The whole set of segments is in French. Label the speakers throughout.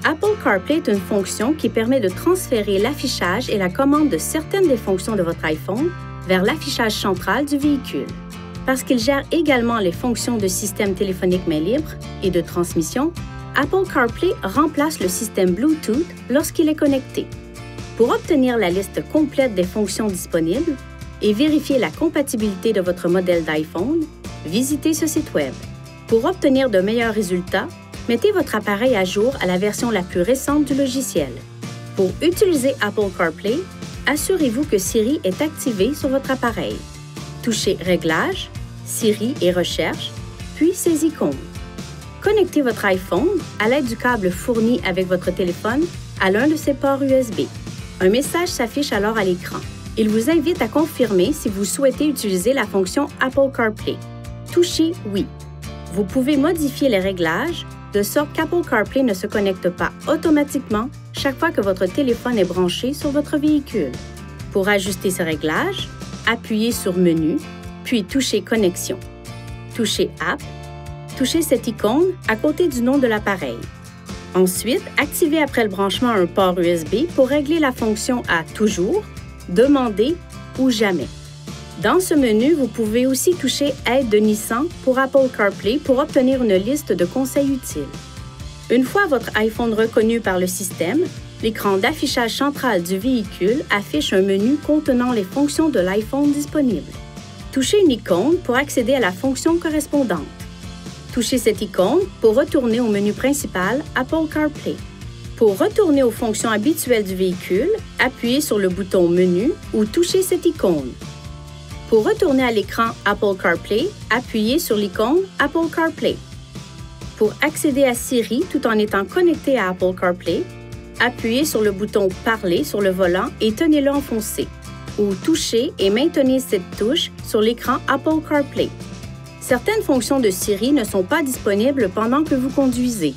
Speaker 1: Apple CarPlay est une fonction qui permet de transférer l'affichage et la commande de certaines des fonctions de votre iPhone vers l'affichage central du véhicule. Parce qu'il gère également les fonctions de système téléphonique main libre et de transmission, Apple CarPlay remplace le système Bluetooth lorsqu'il est connecté. Pour obtenir la liste complète des fonctions disponibles et vérifier la compatibilité de votre modèle d'iPhone, visitez ce site Web. Pour obtenir de meilleurs résultats, mettez votre appareil à jour à la version la plus récente du logiciel. Pour utiliser Apple CarPlay, assurez-vous que Siri est activé sur votre appareil. Touchez Réglages, Siri et Recherche, puis ces icônes. Connectez votre iPhone à l'aide du câble fourni avec votre téléphone à l'un de ses ports USB. Un message s'affiche alors à l'écran. Il vous invite à confirmer si vous souhaitez utiliser la fonction Apple CarPlay. Touchez Oui. Vous pouvez modifier les réglages de sorte qu'Apple CarPlay ne se connecte pas automatiquement chaque fois que votre téléphone est branché sur votre véhicule. Pour ajuster ce réglage, appuyez sur Menu, puis touchez Connexion. Touchez App, touchez cette icône à côté du nom de l'appareil. Ensuite, activez après le branchement un port USB pour régler la fonction à Toujours, Demander ou Jamais. Dans ce menu, vous pouvez aussi toucher Aide de Nissan pour Apple CarPlay pour obtenir une liste de conseils utiles. Une fois votre iPhone reconnu par le système, l'écran d'affichage central du véhicule affiche un menu contenant les fonctions de l'iPhone disponibles. Touchez une icône pour accéder à la fonction correspondante. Touchez cette icône pour retourner au menu principal Apple CarPlay. Pour retourner aux fonctions habituelles du véhicule, appuyez sur le bouton Menu ou touchez cette icône. Pour retourner à l'écran Apple CarPlay, appuyez sur l'icône Apple CarPlay. Pour accéder à Siri tout en étant connecté à Apple CarPlay, appuyez sur le bouton Parler sur le volant et tenez-le enfoncé, ou touchez et maintenez cette touche sur l'écran Apple CarPlay. Certaines fonctions de Siri ne sont pas disponibles pendant que vous conduisez.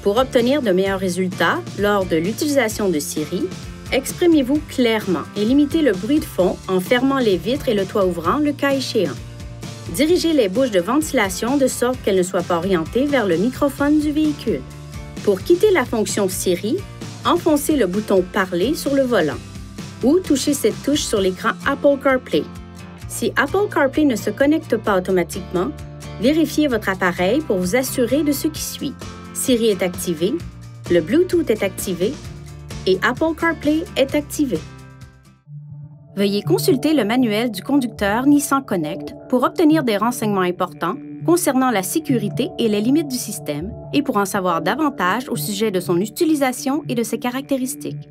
Speaker 1: Pour obtenir de meilleurs résultats lors de l'utilisation de Siri, exprimez-vous clairement et limitez le bruit de fond en fermant les vitres et le toit ouvrant le cas échéant. Dirigez les bouches de ventilation de sorte qu'elles ne soient pas orientées vers le microphone du véhicule. Pour quitter la fonction Siri, enfoncez le bouton Parler sur le volant ou touchez cette touche sur l'écran Apple CarPlay. Si Apple CarPlay ne se connecte pas automatiquement, vérifiez votre appareil pour vous assurer de ce qui suit. Siri est activé, le Bluetooth est activé et Apple CarPlay est activé. Veuillez consulter le manuel du conducteur Nissan Connect pour obtenir des renseignements importants concernant la sécurité et les limites du système et pour en savoir davantage au sujet de son utilisation et de ses caractéristiques.